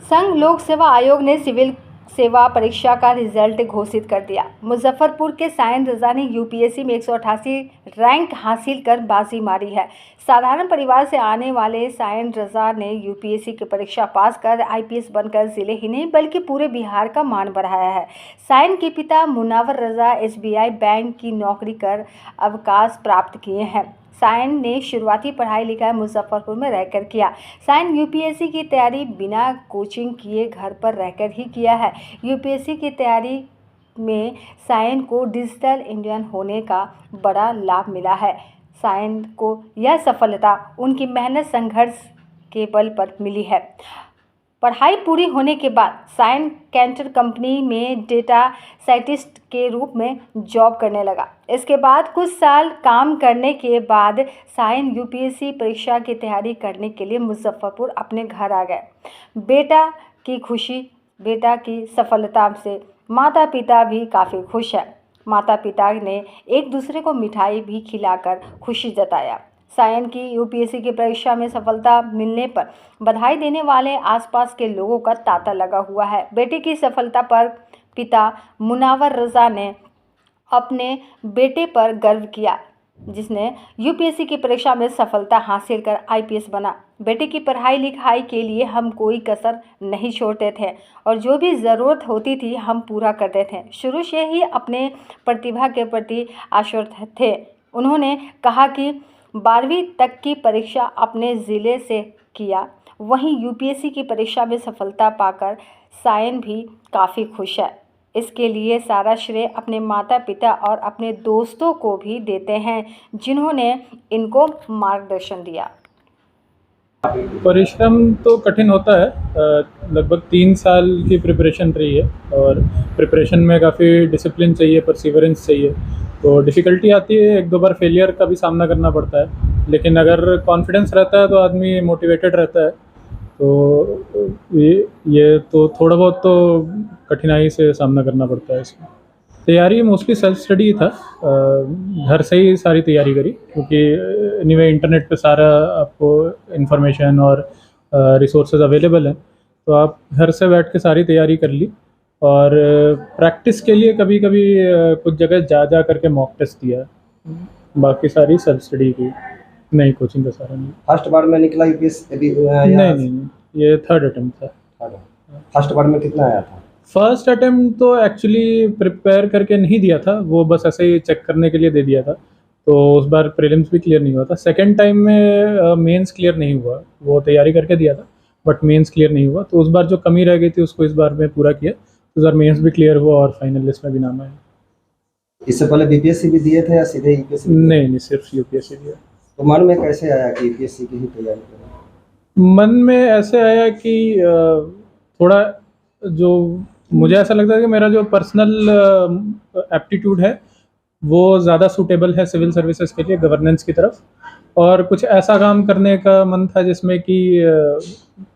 संघ लोक सेवा आयोग ने सिविल सेवा परीक्षा का रिजल्ट घोषित कर दिया। मुजफ्फरपुर के सायन रजा ने यूपीएससी में 188 रैंक हासिल कर बाजी मारी है। साधारण परिवार से आने वाले सायन रजा ने यूपीएससी की परीक्षा पास कर आईपीएस बनकर जिले ही नहीं बल्कि पूरे बिहार का मान बढ़ाया है। सायन के पिता मुनावर रजा एसबीआई बैंक की नौकरी कर अवकाश प्राप्त किए हैं। सायन ने शुरुआती पढ़ाई लिखाई मुजफ्फरपुर में रहकर किया। सायन यूपीएससी की तैयारी बिना कोचिंग किए घर पर रहकर ही किया है। यूपीएससी की तैयारी में सायन को डिजिटल इंडियन होने का बड़ा लाभ मिला है। सायन को यह सफलता उनकी मेहनत संघर्ष के बल पर मिली है। पढ़ाई पूरी होने के बाद सायन कैंटर कंपनी में डेटा साइंटिस्ट के रूप में जॉब करने लगा। इसके बाद कुछ साल काम करने के बाद सायन यूपीएससी परीक्षा की तैयारी करने के लिए मुजफ्फरपुर अपने घर आ गए। बेटा की खुशी, बेटा की सफलता से माता पिता भी काफ़ी खुश हैं। माता पिता ने एक दूसरे को मिठाई भी खिलाकर खुशी जताया। सायन की यूपीएससी की परीक्षा में सफलता मिलने पर बधाई देने वाले आसपास के लोगों का तांता लगा हुआ है। बेटे की सफलता पर पिता मुनावर रजा ने अपने बेटे पर गर्व किया, जिसने यूपीएससी की परीक्षा में सफलता हासिल कर आईपीएस बना। बेटे की पढ़ाई लिखाई के लिए हम कोई कसर नहीं छोड़ते थे और जो भी ज़रूरत होती थी हम पूरा करते थे। शुरू से ही अपने प्रतिभा के प्रति आश्वस्त थे। उन्होंने कहा कि 12वीं तक की परीक्षा अपने ज़िले से किया, वहीं यूपीएससी की परीक्षा में सफलता पाकर सायन भी काफ़ी खुश है। इसके लिए सारा श्रेय अपने माता पिता और अपने दोस्तों को भी देते हैं, जिन्होंने इनको मार्गदर्शन दिया। परिश्रम तो कठिन होता है। लगभग 3 साल की प्रिपरेशन रही है और प्रिपरेशन में काफ़ी डिसिप्लिन चाहिए, परसिवरेंस चाहिए। तो डिफ़िकल्टी आती है, 1-2 बार फेलियर का भी सामना करना पड़ता है, लेकिन अगर कॉन्फिडेंस रहता है तो आदमी मोटिवेटेड रहता है। तो ये तो थोड़ा बहुत तो कठिनाई से सामना करना पड़ता है इसमें। तैयारी मोस्टली सेल्फ स्टडी था। घर से ही सारी तैयारी करी, क्योंकि एनीवे इंटरनेट पे सारा आपको इन्फॉर्मेशन और रिसोर्सेज अवेलेबल हैं, तो आप घर से बैठ के सारी तैयारी कर ली। और प्रैक्टिस के लिए कभी कभी कुछ जगह जा करके मॉक टेस्ट दिया। बाकी सारी सेल्फ स्टडी की, नहीं कोचिंग का सारा नहीं। फर्स्ट बार में निकला यूपीएससी? नहीं, ये 3rd अटेम्प्ट था। फर्स्ट बार में कितना आया था? फर्स्ट अटेम्प्ट तो एक्चुअली प्रिपेयर करके नहीं दिया था, वो बस ऐसे ही चेक करने के लिए दे दिया था। तो उस बार प्रीलिम्स भी क्लियर नहीं हुआ था। सेकंड टाइम में मेंस क्लियर नहीं हुआ, वो तैयारी करके दिया था बट मेंस क्लियर नहीं हुआ। तो उस बार जो कमी रह गई थी उसको इस बार में पूरा किया। तो इस बार मेंस भी क्लियर हुआ और फाइनल लिस्ट में भी नाम आया। इससे पहले बीपीएससी भी दिए थे या सीधे यूपीएससी? नहीं, सिर्फ यूपीएससी दिया। तो मन में कैसे आया कि यूपीएससी की ही तैयारी करें? मन में ऐसे आया कि थोड़ा जो मुझे ऐसा लगता है कि मेरा जो पर्सनल एप्टीट्यूड है वो ज़्यादा सूटेबल है सिविल सर्विसेज के लिए, गवर्नेंस की तरफ। और कुछ ऐसा काम करने का मन था जिसमें कि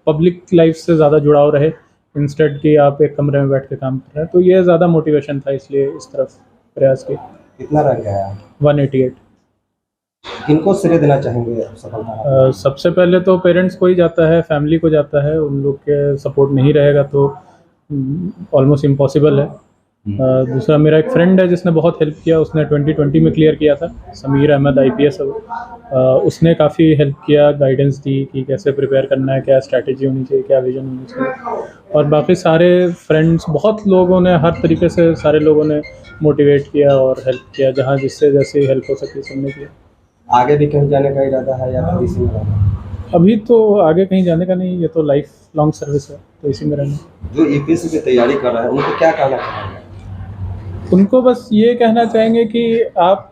पब्लिक लाइफ से ज़्यादा जुड़ाव रहे, इंस्टेड कि आप एक कमरे में बैठ के काम कर रहे हैं। तो ये ज़्यादा मोटिवेशन था, इसलिए इस तरफ प्रयास की। कितना रैंक आया? 188। किनको श्रेय देना चाहेंगे सफलता? सबसे पहले तो पेरेंट्स को ही जाता है, फैमिली को जाता है। उन लोग के सपोर्ट नहीं रहेगा तो ऑलमोस्ट इम्पॉसिबल है। दूसरा मेरा एक फ्रेंड है जिसने बहुत हेल्प किया, उसने 2020 में क्लियर किया था, समीर अहमद आईपीएस। उसने काफ़ी हेल्प किया, गाइडेंस दी कि कैसे प्रिपेयर करना है, क्या स्ट्रैटेजी होनी चाहिए, क्या विजन होनी चाहिए। और बाकी सारे फ्रेंड्स, बहुत लोगों ने, हर तरीके से सारे लोगों ने मोटिवेट किया और हेल्प किया, जहाँ जिससे जैसे हेल्प हो सके सबने किया। आगे भी कहीं जाने का इरादा है या फिर इसी में रहना? अभी तो आगे कहीं जाने का नहीं, ये तो लाइफ लॉन्ग सर्विस है, तो इसी में रहना। जो यूपीएससी की तैयारी कर रहे हैं उनको क्या कहना चाहेंगे? उनको बस ये कहना चाहेंगे कि आप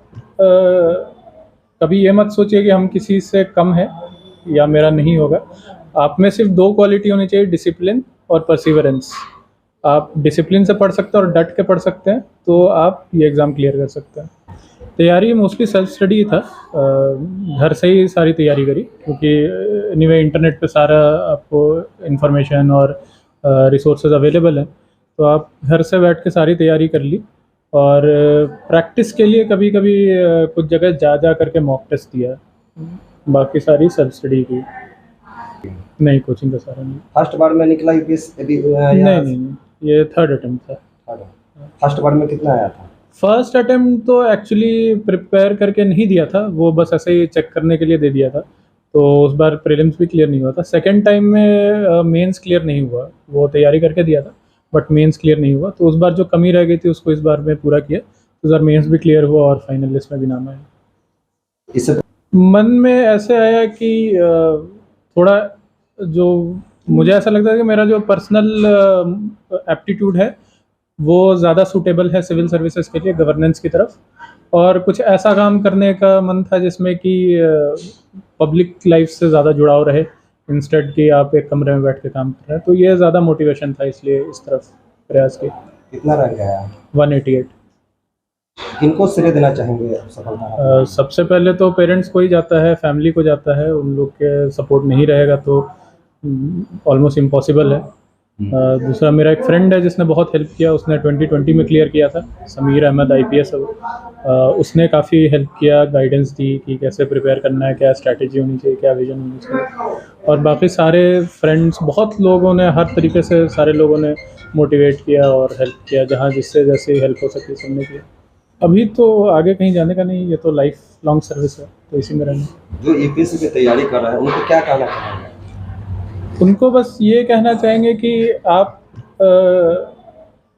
कभी ये मत सोचिए कि हम किसी से कम हैं या मेरा नहीं होगा। आप में सिर्फ 2 क्वालिटी होनी चाहिए, डिसिप्लिन और परसिवरेंस। आप डिसिप्लिन से पढ़ सकते हैं और डट के पढ़ सकते हैं तो आप ये एग्ज़ाम क्लियर कर सकते हैं। तैयारी मोस्टली सेल्फ स्टडी था। घर से ही सारी तैयारी करी, क्योंकि एनीवे इंटरनेट पे सारा आपको इन्फॉर्मेशन और रिसोर्सेज अवेलेबल हैं, तो आप घर से बैठ के सारी तैयारी कर ली। और प्रैक्टिस के लिए कभी कभी कुछ जगह जा करके मॉक टेस्ट दिया। बाकी सारी सेल्फ स्टडी की। नहीं, कोचिंग का सारा नहीं। फर्स्ट बार में निकला यूपीएससी नहीं नहीं नहीं, ये थर्ड अटेम्प्ट था। फर्स्ट बार में कितना आया था? फर्स्ट अटेम्प्ट तो एक्चुअली प्रिपेयर करके नहीं दिया था, वो बस ऐसे ही चेक करने के लिए दे दिया था, तो उस बार प्रीलिम्स भी क्लियर नहीं हुआ था। सेकंड टाइम में मेंस क्लियर नहीं हुआ, वो तैयारी करके दिया था बट मेंस क्लियर नहीं हुआ, तो उस बार जो कमी रह गई थी उसको इस बार में पूरा किया, तो इस बार मेंस भी क्लियर हुआ और फाइनल लिस्ट में भी नाम आया। इससे मन में ऐसे आया कि थोड़ा जो मुझे ऐसा लगता है कि मेरा जो पर्सनल एप्टीट्यूड है वो ज़्यादा सूटेबल है सिविल सर्विसेज के लिए, गवर्नेंस की तरफ, और कुछ ऐसा काम करने का मन था जिसमें कि पब्लिक लाइफ से ज़्यादा जुड़ाव रहे, इंस्टेड कि आप एक कमरे में बैठ के काम कर रहे हैं, तो ये ज़्यादा मोटिवेशन था, इसलिए इस तरफ प्रयास की। कितना रैंक आया? 188। किनको श्रेय देना चाहेंगे सफलता? सबसे पहले तो पेरेंट्स को ही जाता है, फैमिली को जाता है, उन लोग के सपोर्ट नहीं रहेगा तो ऑलमोस्ट इम्पॉसिबल है। दूसरा मेरा एक फ्रेंड है जिसने बहुत हेल्प किया, उसने 2020 में क्लियर किया था, समीर अहमद IPS है वो, उसने काफ़ी हेल्प किया, गाइडेंस दी कि कैसे प्रिपेयर करना है, क्या स्ट्रैटेजी होनी चाहिए, क्या विजन होनी चाहिए, और बाकी सारे फ्रेंड्स, बहुत लोगों ने, हर तरीके से सारे लोगों ने मोटिवेट किया और हेल्प किया, जहाँ जिससे जैसे हेल्प हो सकी सबने किया। अभी तो आगे कहीं जाने का नहीं, ये तो लाइफ लॉन्ग सर्विस है, तो इसी में रहना। जो यूपीएससी की तैयारी कर रहे हैं उनको क्या कहना चाहेंगे? उनको बस ये कहना चाहेंगे कि आप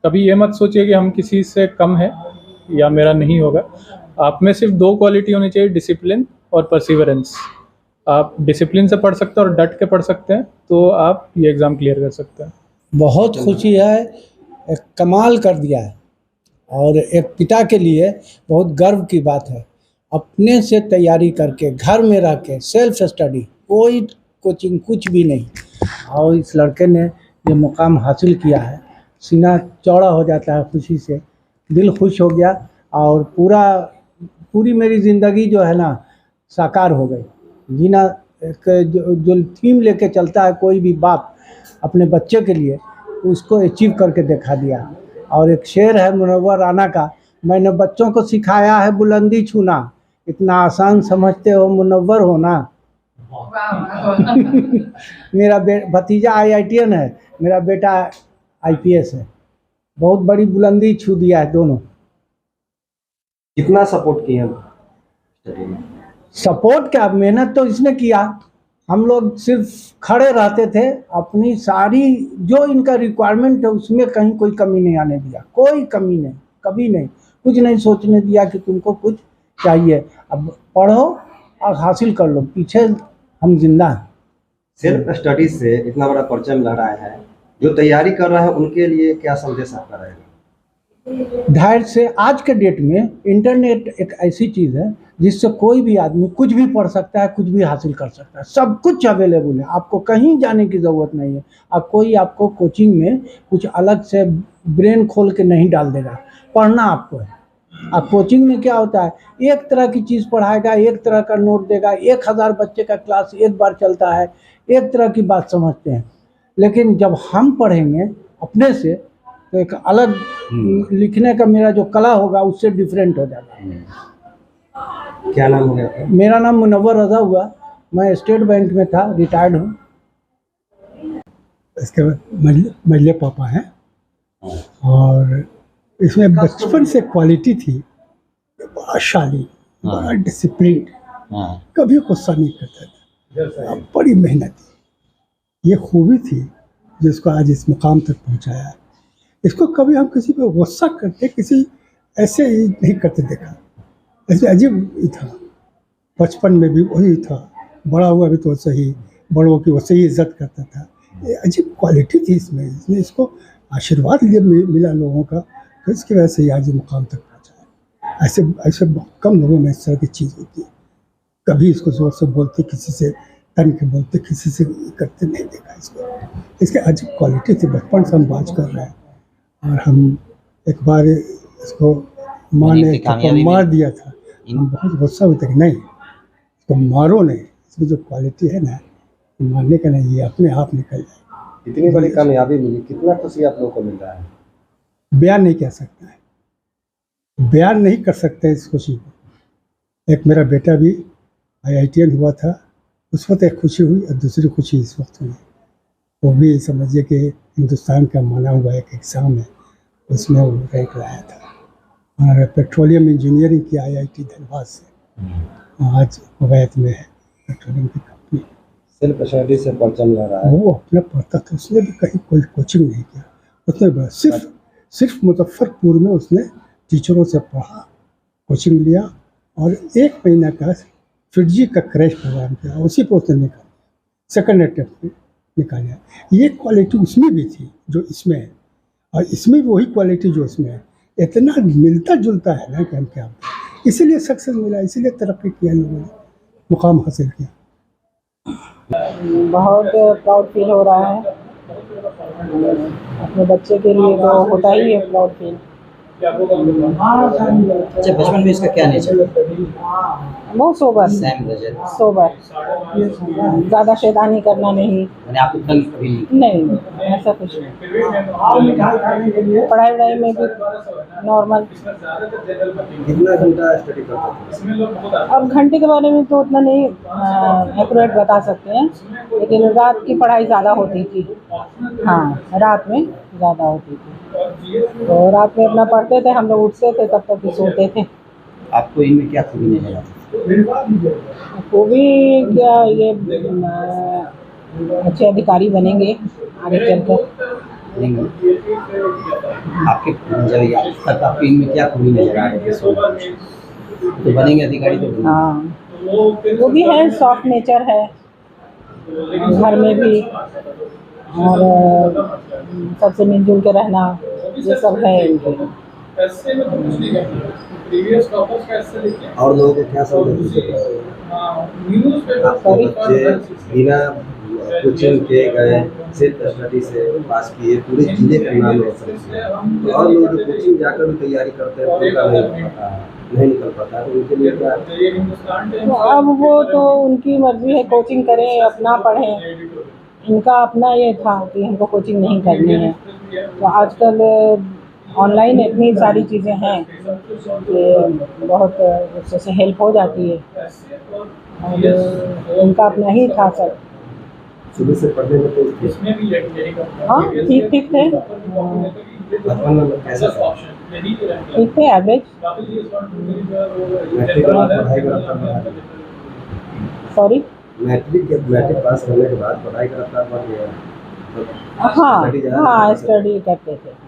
कभी ये मत सोचिए कि हम किसी से कम हैं या मेरा नहीं होगा। आप में सिर्फ 2 क्वालिटी होनी चाहिए, डिसिप्लिन और परसिवरेंस। आप डिसिप्लिन से पढ़ सकते हैं और डट के पढ़ सकते हैं तो आप ये एग्ज़ाम क्लियर कर सकते हैं। बहुत खुशी है, एक कमाल कर दिया है, और एक पिता के लिए बहुत गर्व की बात है। अपने से तैयारी करके घर में रह के सेल्फ स्टडी, कोई कोचिंग कुछ भी नहीं, और इस लड़के ने ये मुकाम हासिल किया है। सीना चौड़ा हो जाता है खुशी से, दिल खुश हो गया, और पूरी मेरी ज़िंदगी जो है ना साकार हो गई। जीना एक जो थीम लेके चलता है कोई भी बाप अपने बच्चे के लिए, उसको अचीव करके दिखा दिया। और एक शेर है मुनव्वर राना का, मैंने बच्चों को सिखाया है बुलंदी छूना, इतना आसान समझते हो मुनव्वर होना। मेरा भतीजा IITN है, मेरा बेटा IPS है। बहुत बड़ी बुलंदी छू दिया है दोनों। कितना सपोर्ट किए हम स्टडी में? सपोर्ट क्या, मेहनत तो इसने किया, हम लोग सिर्फ खड़े रहते थे। अपनी सारी जो इनका रिक्वायरमेंट है उसमें कहीं कोई कमी नहीं आने दिया, कोई कमी नहीं, कभी नहीं, कुछ नहीं सोचने दिया कि तुमको कुछ चाहिए, अब पढ़ो और हासिल कर लो, पीछे हम जिंदा हैं। सेल्फ स्टडी से इतना बड़ा परचम लहराया है, जो तैयारी कर रहे हैं उनके लिए क्या संदेश आपका रहेगा? धैर्य से, आज के डेट में इंटरनेट एक ऐसी चीज़ है जिससे कोई भी आदमी कुछ भी पढ़ सकता है, कुछ भी हासिल कर सकता है, सब कुछ अवेलेबल है, आपको कहीं जाने की ज़रूरत नहीं है। अब कोई आपको कोचिंग में कुछ अलग से ब्रेन खोल के नहीं डाल देगा, पढ़ना आपको है। अब कोचिंग में क्या होता है, एक तरह की चीज़ पढ़ाएगा, एक तरह का नोट देगा, 1000 बच्चे का क्लास एक बार चलता है, एक तरह की बात समझते हैं। लेकिन जब हम पढ़ेंगे अपने से तो एक अलग लिखने का मेरा जो कला होगा उससे डिफरेंट हो जाता है। क्या नाम हो गया आपका? मेरा नाम मुनव्वर रज़ा हुआ, मैं स्टेट बैंक में था, रिटायर्ड हूँ। इसके बाद मजले पापा हैं, और इसमें बचपन से क्वालिटी थी, बड़ा शालीन, बड़ा डिसिप्लिन, कभी गुस्सा नहीं करता था, बड़ी मेहनती। ये खूबी थी जिसको आज इस मुकाम तक पहुंचाया है। इसको कभी हम किसी पे गुस्सा करते, किसी ऐसे ही नहीं करते देखा, ऐसे अजीब ही था। बचपन में भी वही था, बड़ा हुआ भी तो सही, बड़ों की वैसे ही इज्जत करता था। ये अजीब क्वालिटी थी इसमें इसको आशीर्वाद लिए मिला लोगों का, तो इसकी वजह से आज मुकाम तक पहुँचा है। ऐसे बहुत कम लोगों में इस तरह की चीज़ होती है। कभी इसको ज़ोर से बोलते, किसी से तन के बोलते, किसी से करते नहीं देखा इसको। इसकी अजीब क्वालिटी थी, बचपन से हम बात कर रहे हैं। और हम एक बार इसको माँ ने मार दिया था, हम बहुत गुस्सा हुए थे कि नहीं इसको मारो नहीं, इसमें जो क्वालिटी है ना मारने का नहीं, ये अपने आप निकल जाए। इतनी बड़ी कामयाबी मिली, कितना खुशी आप लोगों को मिल रहा है? बयान नहीं कह सकता है, बयान नहीं कर सकते इस खुशी को। एक मेरा बेटा भी IITN हुआ था, उस वक्त एक खुशी हुई और दूसरी खुशी इस वक्त हुई। वो भी समझिए कि हिंदुस्तान का माना हुआ एक एग्ज़ाम है, उसमें वो रैंक लाया था और पेट्रोलियम इंजीनियरिंग की IIT धनबाद से, आज कुवैत में है पेट्रोलियम की कंपनी। सेल्फ स्टडी से परचम लहरा है। वो अपना पढ़ता था, उसने भी कहीं कोई कोचिंग नहीं किया, उसने बस सिर्फ मुजफ्फरपुर में उसने टीचरों से पढ़ा, कोचिंग लिया और 1 महीना का फिजी का क्रैश प्रोग्राम किया, उसी पर उसने निकाला, सेकंड अटेम्प्ट में निकाला। ये क्वालिटी उसमें भी थी जो इसमें है, और इसमें भी वही क्वालिटी जो इसमें है। इतना मिलता जुलता है ना कि हम क्या बताएं। इसीलिए सक्सेस मिला, इसीलिए तरक्की किया, लोगों ने मुकाम हासिल किया। बहुत प्राउड फील हो रहा है। अपने बच्चे के लिए तो होता ही है प्राउड फील। अच्छा, बचपन में इसका क्या नेचर था? बहुत सोबर, सैम रजत, सोबर, ज़्यादा शैतानी करना नहीं, मैंने आपको तंग कभी नहीं नहीं ऐसा कुछ नहीं। पढ़ाई वढ़ाई में भी नॉर्मल। कितना घंटा स्टडी करता था? अब घंटे के बारे में तो उतना नहीं एक्यूरेट बता सकते हैं, लेकिन रात की पढ़ाई ज़्यादा होती थी। हाँ, रात में ज़्यादा होती थी, तो रात में अपना पढ़ते थे, हम लोग उठते थे तब तक ही सोते थे। आपको इनमें क्या खूबी नजर आती है? वो भी क्या, ये अच्छे अधिकारी बनेंगे आगे चलकर। नहीं, आपके जब अब तक आपको इनमें क्या खूबी नजर आ रही है? तो बनेंगे अधिकारी तो बनेंगे। हाँ, वो भी है, सॉफ्ट नेचर है घर में भी, और सबसे मिलजुल के रहना, ये सब है इनके। और लोगों को क्या समझ आपके बच्चे बिना कोचिंग के गए, सिर्फ स्टडी से पास किए, पूरे जिले का नाम रोशन किया। तो और लोग जो कोचिंग जाकर भी तैयारी करते हैं, उनका नहीं निकल पाता, तो उनके लिए क्या? तो अब वो तो उनकी मर्जी है, कोचिंग करें अपना पढ़ें। इनका अपना ये था कि हमको कोचिंग नहीं करनी है। तो आजकल ऑनलाइन इतनी सारी चीज़ें हैं कि बहुत उससे से हेल्प हो जाती है, और उनका अपना ही था सब। शुरू से पढ़ने में तो हाँ, ठीक ठीक थे, बचपन में कैसा था? ठीक थे, एवरेज। मैट्रिक के बाद पढ़ाई करता था? सॉरी, मैट्रिक पास करने के बाद पढ़ाई करता बढ़ गया? हाँ हाँ, स्टडी करते थे।